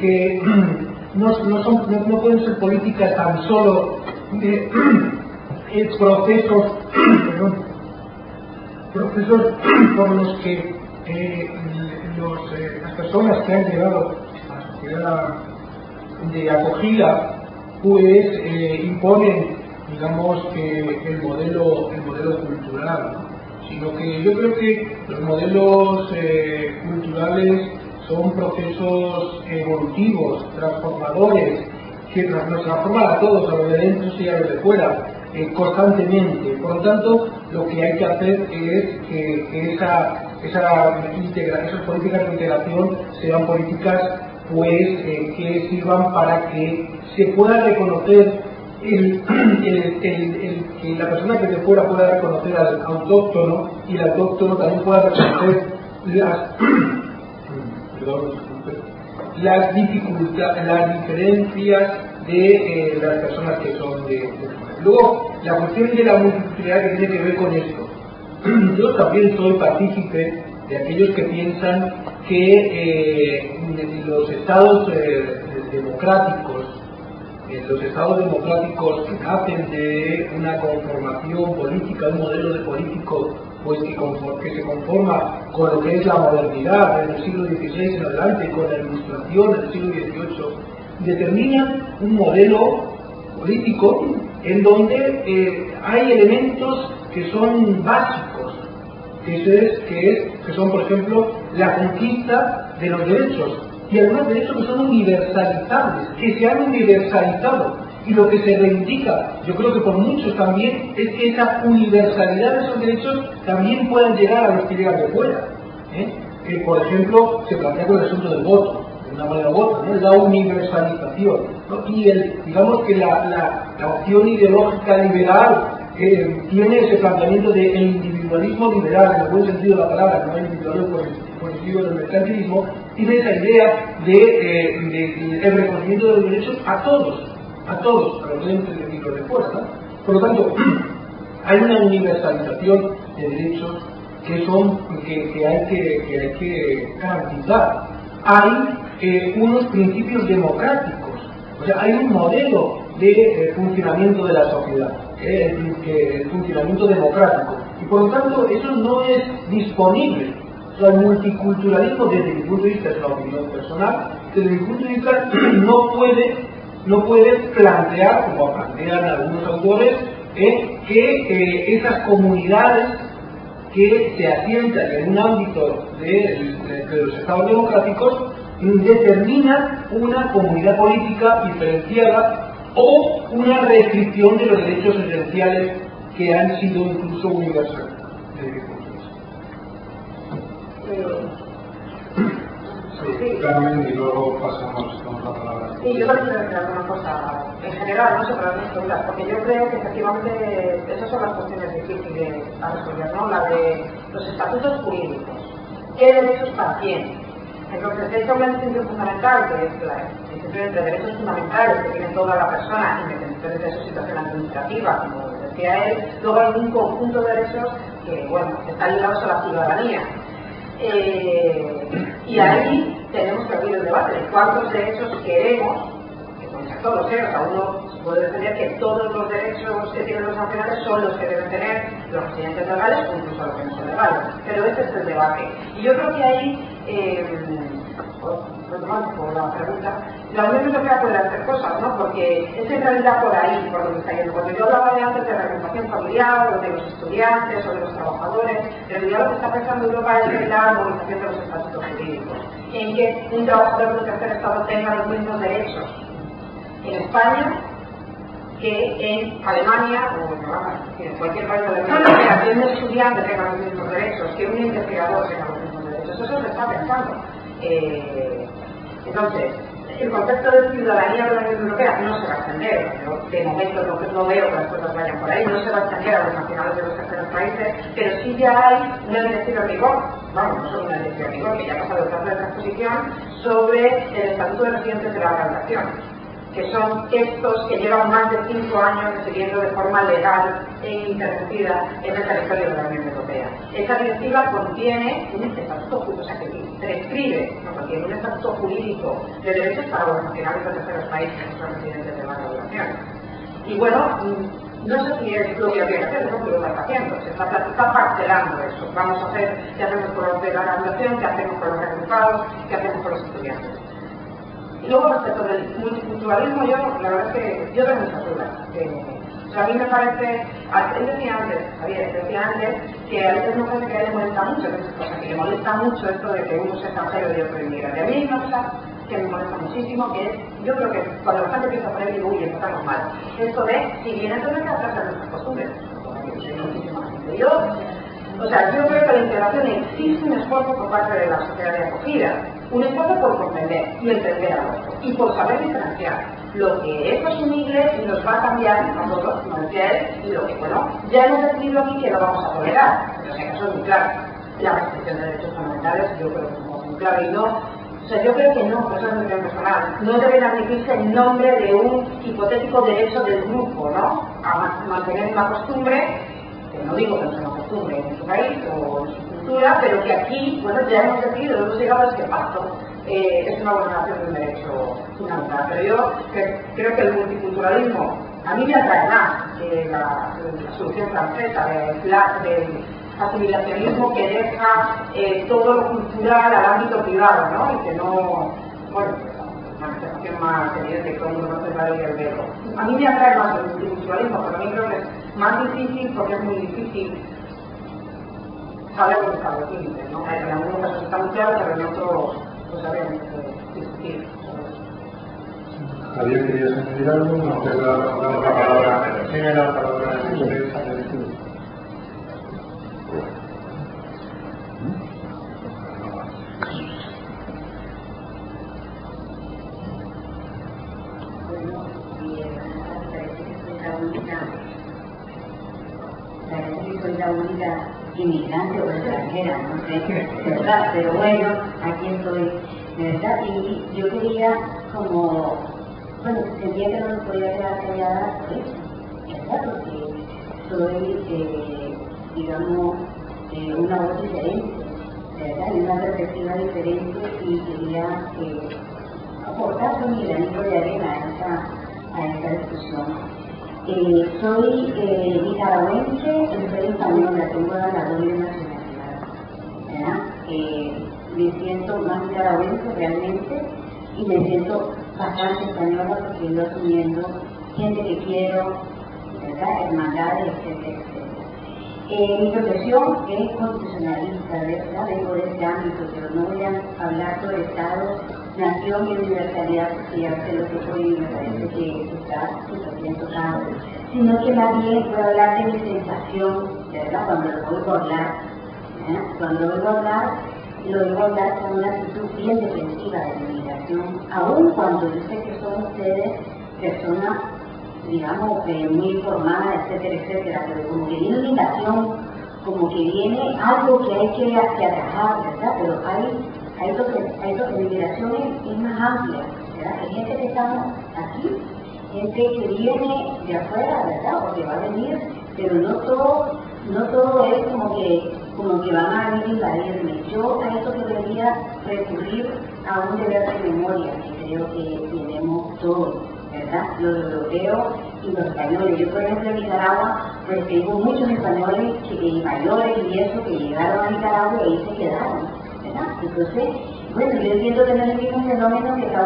que no pueden ser políticas tan solo de procesos por los que las personas que han llegado a la sociedad de acogida pues imponen, digamos, que el modelo cultural, ¿no? Sino que yo creo que los modelos culturales son procesos evolutivos, transformadores, que nos transforman a todos, a los de dentro y a los de fuera, constantemente. Por lo tanto, lo que hay que hacer es que esas políticas de integración sean políticas pues que sirvan para que se pueda reconocer que la persona que de fuera pueda reconocer al autóctono y el autóctono también pueda reconocer las diferencias de las personas que son de fuera. Luego, la cuestión de la multiculturalidad que tiene que ver con esto. Yo también soy partícipe de aquellos que piensan que los estados democráticos que nacen de una conformación política, un modelo de político pues que se conforma con lo que es la modernidad desde el siglo XVI en adelante, con la ilustración del siglo XVIII, determinan un modelo político en donde hay elementos que son básicos, que son, por ejemplo, la conquista de los derechos, y además derechos que son universalizables, que se han universalizado. Y lo que se reivindica, yo creo que por muchos también, es que esa universalidad de esos derechos también puedan llegar a los que llegan de fuera. Que, por ejemplo, se plantea con el asunto del voto, de una manera u otra, ¿no? La universalización, ¿no? Y digamos que la opción ideológica liberal tiene ese planteamiento del individualismo liberal, en el buen sentido de la palabra, no el individualismo positivo del mercantilismo, tiene esa idea de el reconocimiento de los derechos a todos, a los dentro y los de fuera, ¿no? Por lo tanto, hay una universalización de derechos que hay que garantizar. Hay unos principios democráticos, o sea, hay un modelo de funcionamiento de la sociedad, el funcionamiento democrático, y por lo tanto eso no es disponible. O sea, el multiculturalismo, desde mi punto de vista, es una opinión personal, desde mi punto de vista no puede plantear, como plantean algunos autores, que esas comunidades que se asientan en un ámbito de los estados democráticos determinan una comunidad política diferenciada o una restricción de los derechos esenciales que han sido incluso universales. Sí, Carmen, y luego pasamos con la palabra. Sí, yo también quiero decir alguna cosa en general, no sé, para las preguntas, porque yo creo que efectivamente esas son las cuestiones difíciles a resolver, ¿no? La de los estatutos jurídicos. ¿Qué derechos para quién? Entonces, de hecho, una distinción fundamental, que es la distinción entre derechos fundamentales que tiene toda la persona, independientemente de su situación administrativa, como decía él, luego hay un conjunto de derechos que, bueno, están ligados a la ciudadanía. Y ahí tenemos que abrir el debate de cuántos derechos queremos, que pueden ser todos, o sea, uno puede defender que todos los derechos que tienen los nacionales son los que deben tener los residentes legales o incluso los que no son legales, pero ese es el debate. Y yo creo que ahí, por la pregunta, la Unión Europea puede hacer cosas, ¿no? Porque es en realidad por ahí por donde está yendo. Cuando yo hablaba de antes de la reagrupación familiar, o de los estudiantes, o de los trabajadores, en realidad lo que está pensando Europa es en la armonización de los estatutos jurídicos, en que un trabajador de un tercer estado tenga los mismos derechos en España que en Alemania o en cualquier país de la Unión Europea, que un estudiante tenga los mismos derechos, que un investigador tenga los mismos derechos. Eso se está pensando. Entonces, el concepto de ciudadanía de la Unión Europea no se va a extender, de momento no veo que las cosas vayan por ahí, no se va a extender a los nacionales de los terceros países, pero sí ya hay una directiva en vigor, no solo una directiva en vigor, que ya ha pasado el plazo de transposición, sobre el Estatuto de Residentes de Larga Duración, que son estos que llevan más de 5 años residiendo de forma legal e ininterrumpida en el territorio de la Unión Europea. Esa directiva contiene un estatuto justo, o sea, que prescribe, ¿no? Porque en un estatuto jurídico de derechos para los nacionales de terceros países que son residentes de larga duración. Y bueno, no sé si es lo que habría que hacer, no, pero lo está haciendo, se está parcelando eso. Vamos a hacer qué hacemos con los de larga duración, qué hacemos con los reclutados, qué hacemos con los estudiantes. Y luego respecto del multiculturalismo, yo la verdad es que yo tengo muchas dudas. O sea, a mí me parece, él decía antes, Javier, decía antes que a veces no parece que a él le molesta mucho esas cosas, que le molesta mucho esto de que uno es extranjero y otro inmigrante. A mí hay una cosa que me molesta muchísimo, que es, yo creo que cuando la gente empieza a poner digo, uy, estamos mal. Esto de, si vienen entonces a atrás de nuestras costumbres, o sea, yo creo que la integración existe un esfuerzo por parte de la sociedad de acogida, un esfuerzo por comprender y entender al otro, y por saber diferenciar lo que es asumible y nos va a cambiar nosotros, como decía él, y lo que, bueno, ya hemos decidido aquí que lo vamos a tolerar, pero si acaso es muy claro. La restricción de derechos fundamentales, yo creo que es muy claro, y no, o sea, yo creo que no, por eso es mi opinión personal, no deben admitirse en nombre de un hipotético derecho del grupo, ¿no? A mantener una costumbre, que no digo que no sea una costumbre en su país o en su cultura, pero que aquí, bueno, ya hemos decidido, hemos llegado a este pacto. Es una vulneración de un derecho fundamental. Pero yo creo que el multiculturalismo a mí me atrae más que la solución francesa del asimilacionismo que deja todo lo cultural al ámbito privado, ¿no? Y que no, bueno, una manifestación más evidente que todo el mundo conoce el valor y el velo. A mí me atrae más el multiculturalismo, pero también creo que es más difícil porque es muy difícil saber dónde están los límites, ¿no? En algunos casos está muy claro, pero en otros pues sabemos discutir. Javier, ¿querías añadir algo? No, te damos la palabra. Tiene la palabra en inglés. Parece que soy la única inmigrante o extranjera, no sé, ¿verdad? Pero bueno, aquí estoy, ¿verdad? Y yo quería como, bueno, sentía que no me podía quedar callada por eso, ¿verdad? Porque soy, digamos, una voz diferente, ¿verdad? Y una perspectiva diferente y quería aportar mi granito de arena a esta discusión. Soy nicaragüense, pero soy española, tengo la doble nacionalidad, ¿verdad? Me siento más nicaragüense realmente y me siento bastante española porque he ido asumiendo gente que quiero, ¿verdad? Hermandades, etcétera, etcétera. Mi profesión es constitucionalista, ¿verdad? Vengo de este ámbito, pero no voy a hablar sobre Estado, nación y universalidad, porque ya sé lo que soy y me parece que está súper bien tocado, sino que más bien voy a hablar de mi sensación, ¿verdad? Cuando lo oigo hablar, ¿verdad? Cuando lo oigo hablar con una actitud bien defensiva de la inmigración, aun cuando yo sé que son ustedes personas, digamos, muy informadas, etcétera, etcétera, pero como que viene una invitación, como que viene algo que hay que atajar, ¿verdad? Pero hay la inmigración es más amplia, ¿verdad? Hay gente que estamos aquí, gente que viene de afuera, ¿verdad? O que va a venir, pero no todo es como que van a venir a invadirme. Yo a eso debería recurrir a un deber de memoria que creo que tenemos todos, ¿verdad? Los europeos y los españoles. Yo, por ejemplo, en Nicaragua, pues tengo muchos españoles mayores y eso que llegaron a Nicaragua y ahí se quedaron, ¿verdad? Entonces, bueno, yo entiendo que no es el mismo fenómeno que